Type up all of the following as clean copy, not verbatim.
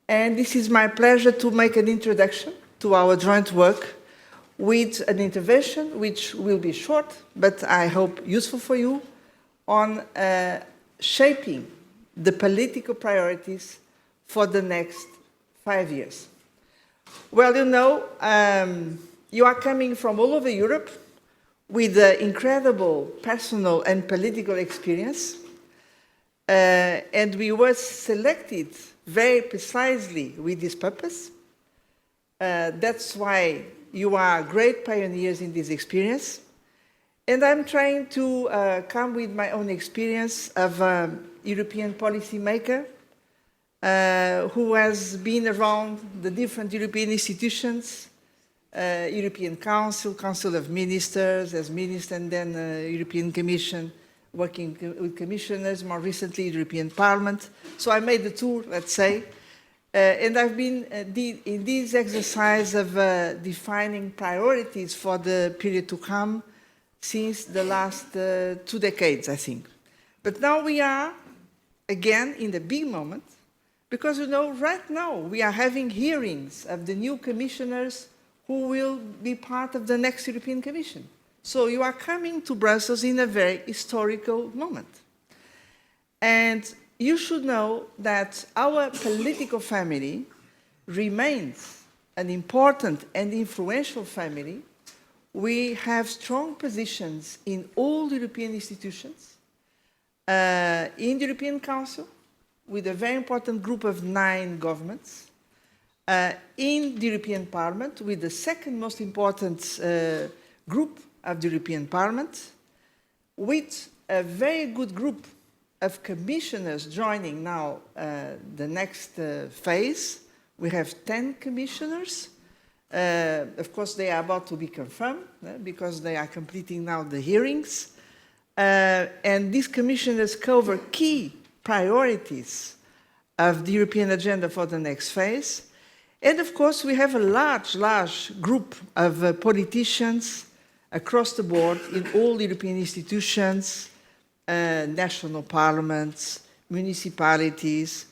And this is my pleasure to make an introduction to our joint work with an intervention which will be short, but I hope useful for you, on shaping the political priorities for the next 5 years. Well, you know, you are coming from all over Europe with incredible personal and political experience, and we were selected very precisely with this purpose. That's why you are great pioneers in this experience. And I'm trying to come with my own experience of a European policymaker who has been around the different European institutions, European Council, Council of Ministers as minister, and then European Commission, working with commissioners, more recently European Parliament. So I made the tour, let's say, and I've been in this exercise of defining priorities for the period to come since the last 2 decades, I think. But now we are again in the big moment, because, you know, right now we are having hearings of the new commissioners who will be part of the next European Commission. So you are coming to Brussels in a very historical moment. And you should know that our political family remains an important and influential family. We have strong positions in all European institutions, in the European Council, with a very important group of 9 governments, in the European Parliament, with the second most important group of the European Parliament, with a very good group of commissioners joining now the next phase. We have 10 commissioners. Of course, they are about to be confirmed because they are completing now the hearings. And these commissioners cover key priorities of the European agenda for the next phase. And of course, we have a large group of politicians across the board in all European institutions, national parliaments, municipalities,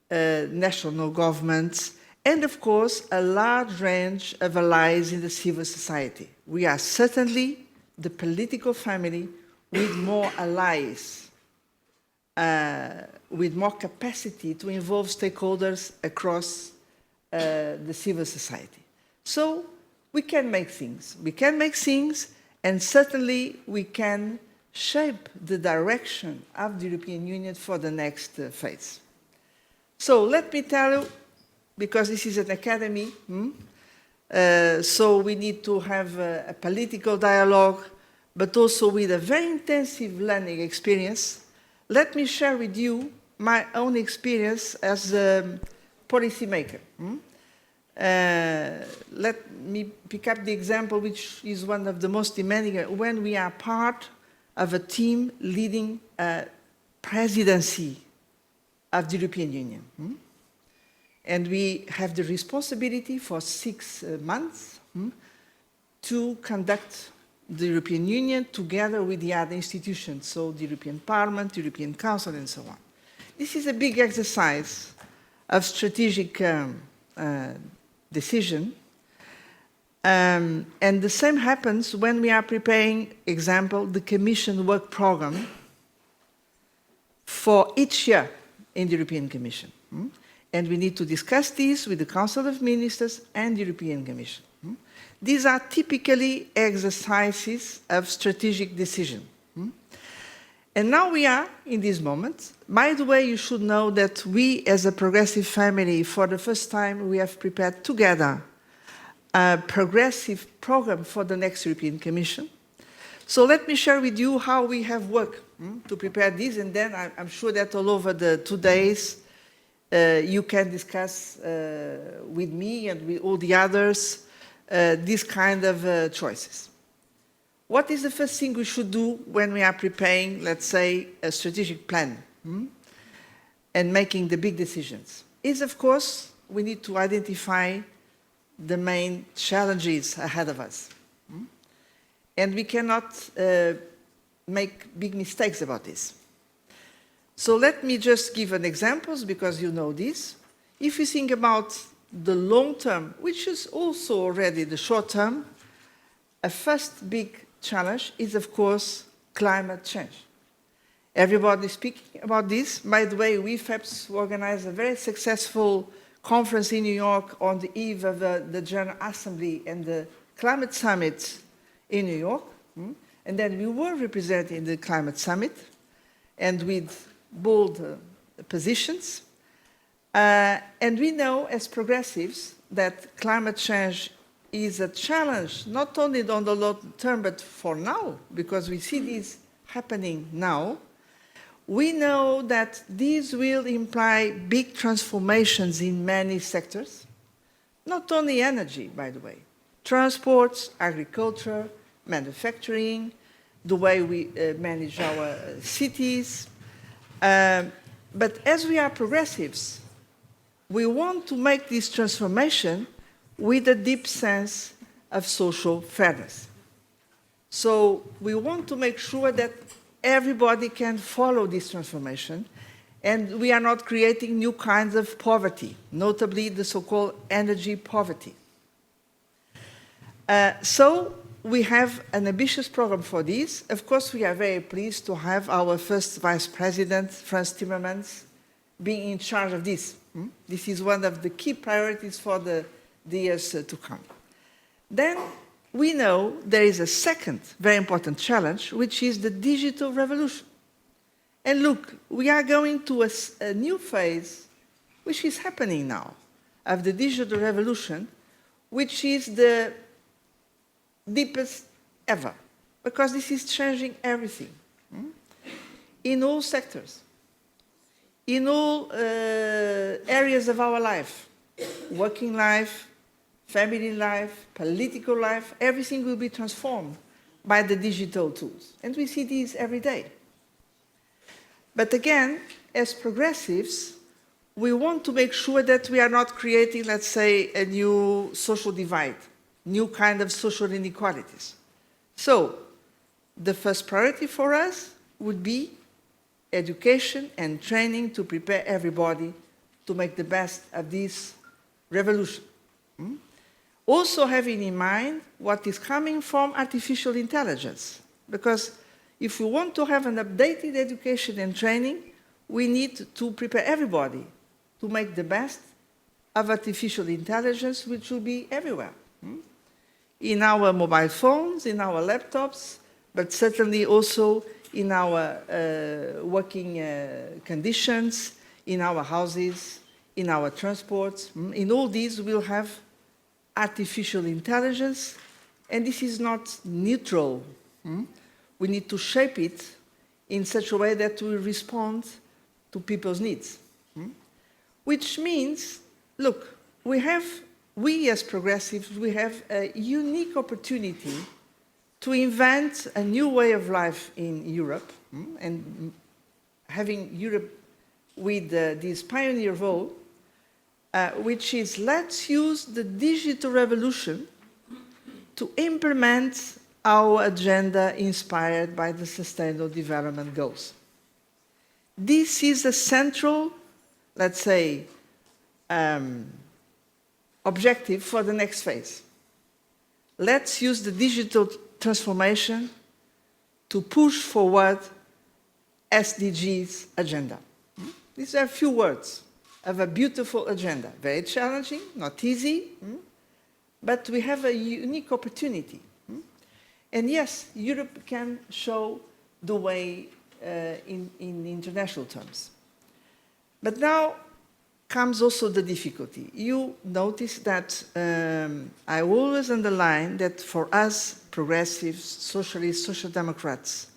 national governments, and of course, a large range of allies in the civil society. We are certainly the political family with more allies, with more capacity to involve stakeholders across the civil society. So we can make things. We can make things, and certainly we can shape the direction of the European Union for the next phase. So let me tell you, because this is an academy, so we need to have a political dialogue, but also with a very intensive learning experience. Let me share with you my own experience as a policymaker. Let me pick up the example, which is one of the most demanding, when we are part of a team leading a presidency of the European Union. And we have the responsibility for 6 months to conduct the European Union together with the other institutions, so the European Parliament, the European Council, and so on. This is a big exercise of strategic decision. And the same happens when we are preparing, example, the Commission work program for each year in the European Commission. And we need to discuss this with the Council of Ministers and the European Commission. These are typically exercises of strategic decision. And now we are in this moment. By the way, you should know that we, as a progressive family, for the first time, we have prepared together a progressive program for the next European Commission. So let me share with you how we have worked to prepare this, and then I'm sure that all over the 2 days, you can discuss with me and with all the others these kind of choices. What is the first thing we should do when we are preparing, let's say, a strategic plan and making the big decisions? Is, of course, we need to identify the main challenges ahead of us. And we cannot make big mistakes about this. So let me just give an example, because you know this. if you think about the long term, which is also already the short term, a first big challenge is, of course, climate change. Everybody is speaking about this. By the way, we FEPS organized a very successful conference in New York on the eve of the General Assembly and the Climate Summit in New York. And then we were represented in the Climate Summit and with bold positions. And we know as progressives that climate change is a challenge, not only on the long term, but for now, because we see this happening now. We know that these will imply big transformations in many sectors, not only energy, by the way, transports, agriculture, manufacturing, the way we manage our cities. But as we are progressives, we want to make this transformation with a deep sense of social fairness. So we want to make sure that everybody can follow this transformation, and we are not creating new kinds of poverty, notably the so-called energy poverty. So we have an ambitious program for this. Of course, we are very pleased to have our first Vice President, Frans Timmermans, being in charge of this. This is one of the key priorities for the years to come. Then we know there is a second very important challenge, which is the digital revolution. And look, we are going to a new phase, which is happening now, of the digital revolution, which is the deepest ever, because this is changing everything, in all sectors, in all areas of our life, working life, family life, political life, everything will be transformed by the digital tools. And we see these every day. But again, as progressives, we want to make sure that we are not creating, let's say, a new social divide, new kind of social inequalities. So, the first priority for us would be education and training to prepare everybody to make the best of this revolution. Also having in mind what is coming from artificial intelligence. Because if we want to have an updated education and training, we need to prepare everybody to make the best of artificial intelligence, which will be everywhere. In our mobile phones, in our laptops, but certainly also in our working conditions, in our houses, in our transports. In all these, we'll have artificial intelligence, and this is not neutral. We need to shape it in such a way that we respond to people's needs. Which means, look, we as progressives, we have a unique opportunity to invent a new way of life in Europe, and having Europe with this pioneer role, which is let's use the digital revolution to implement our agenda inspired by the Sustainable Development Goals. This is a central, let's say, objective for the next phase. Let's use the digital transformation to push forward SDGs agenda. These are a few words of a beautiful agenda. Very challenging, not easy, but we have a unique opportunity. And yes, Europe can show the way in international terms. But now comes also the difficulty. You notice that I always underline that for us, progressives, socialists, social democrats,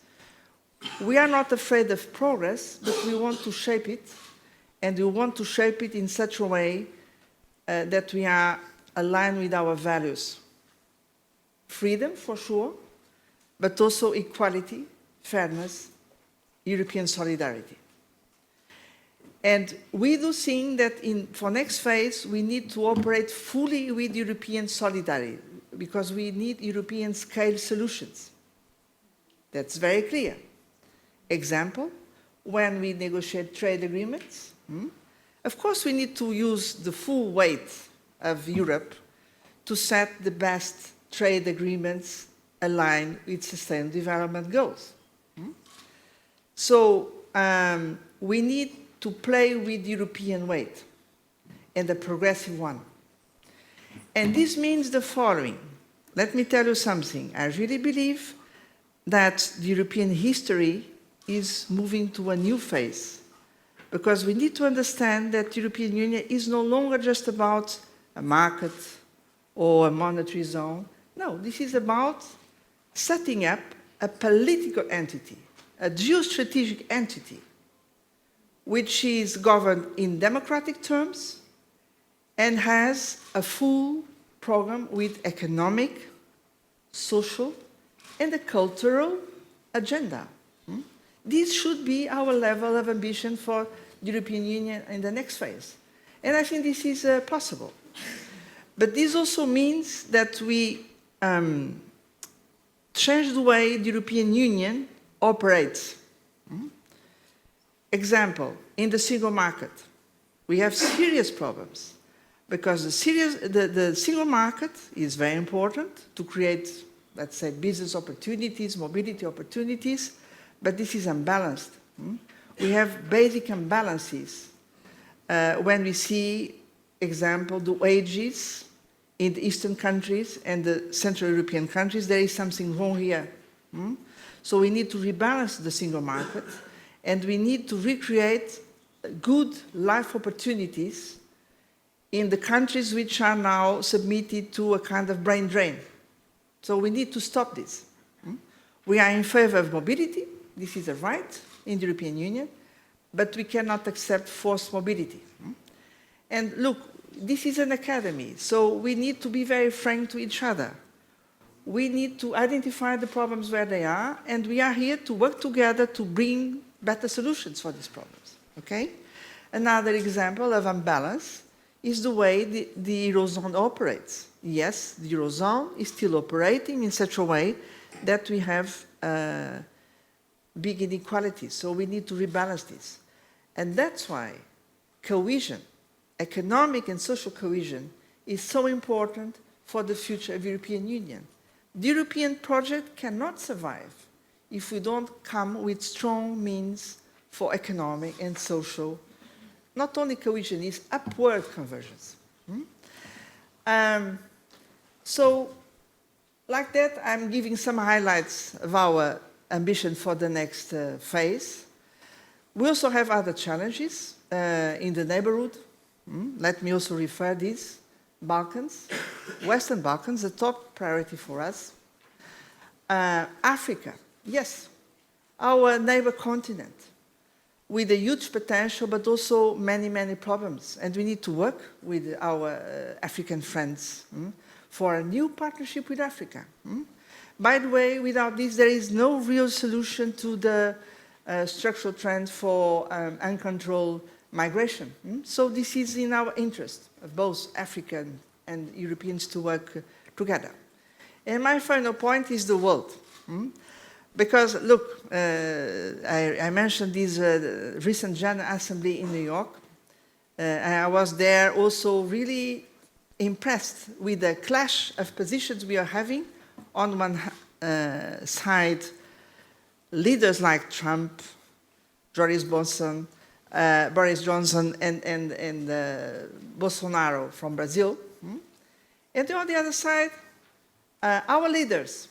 we are not afraid of progress, but we want to shape it, and we want to shape it in such a way that we are aligned with our values. Freedom, for sure, but also equality, fairness, European solidarity. And we do think that for next phase, we need to operate fully with European solidarity, because we need European scale solutions. That's very clear. Example, when we negotiate trade agreements, Of course, we need to use the full weight of Europe to set the best trade agreements aligned with sustainable development goals. So we need to play with European weight, and a progressive one. And this means the following. Let me tell you something. I really believe that the European history is moving to a new phase, because we need to understand that the European Union is no longer just about a market or a monetary zone. No, this is about setting up a political entity, a geostrategic entity, which is governed in democratic terms and has a full program with economic, social, and a cultural agenda. This should be our level of ambition for the European Union in the next phase. And I think this is possible. But this also means that we change the way the European Union operates. Example, in the single market, we have serious problems because the single market is very important to create, let's say, business opportunities, mobility opportunities, but this is unbalanced. We have basic imbalances when we see, example, the wages in the Eastern countries and the Central European countries. There is something wrong here. So we need to rebalance the single market, and we need to recreate good life opportunities in the countries which are now submitted to a kind of brain drain. So we need to stop this. We are in favor of mobility. This is a right in the European Union, but we cannot accept forced mobility. And look, this is an academy, so we need to be very frank to each other. We need to identify the problems where they are, and we are here to work together to bring better solutions for these problems, okay? Another example of imbalance is the way the Eurozone operates. Yes, the Eurozone is still operating in such a way that we have big inequalities, so we need to rebalance this. And that's why cohesion, economic and social cohesion, is so important for the future of the European Union. The European project cannot survive if we don't come with strong means for economic and social, not only cohesion, it's upward convergence. So, like that, I'm giving some highlights of our ambition for the next phase. We also have other challenges in the neighborhood. Let me also refer these. Balkans, Western Balkans, a top priority for us. Africa, yes, our neighbor continent, with a huge potential, but also many, many problems. And we need to work with our African friends for a new partnership with Africa. By the way, without this, there is no real solution to the structural trend for uncontrolled migration. So this is in our interest, of both African and Europeans, to work together. And my final point is the world. Because, look, I mentioned this recent General Assembly in New York. And I was there also really impressed with the clash of positions we are having. On one side, leaders like Trump, Boris Johnson, and Bolsonaro from Brazil. And on the other side, our leaders,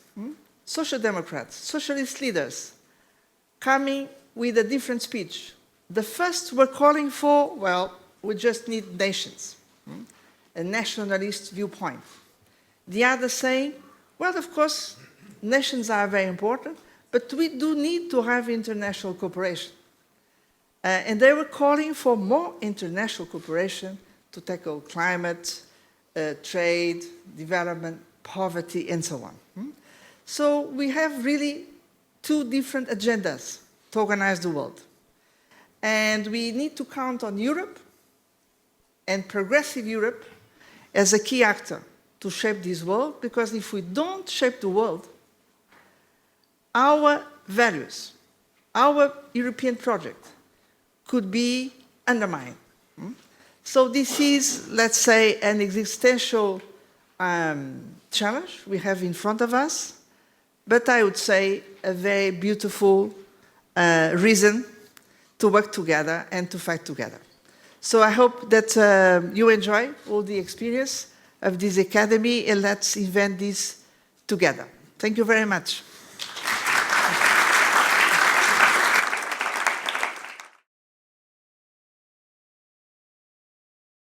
social democrats, socialist leaders, coming with a different speech. The first were calling for, well, we just need nations, a nationalist viewpoint. The other saying, well, of course, nations are very important, but we do need to have international cooperation. And they were calling for more international cooperation to tackle climate, trade, development, poverty, and so on. So we have really two different agendas to organize the world. And we need to count on Europe and progressive Europe as a key actor to shape this world, because if we don't shape the world, our values, our European project could be undermined. So this is, let's say, an existential challenge we have in front of us, but I would say a very beautiful reason to work together and to fight together. So I hope that you enjoy all the experience of this academy, and let's invent this together. Thank you very much.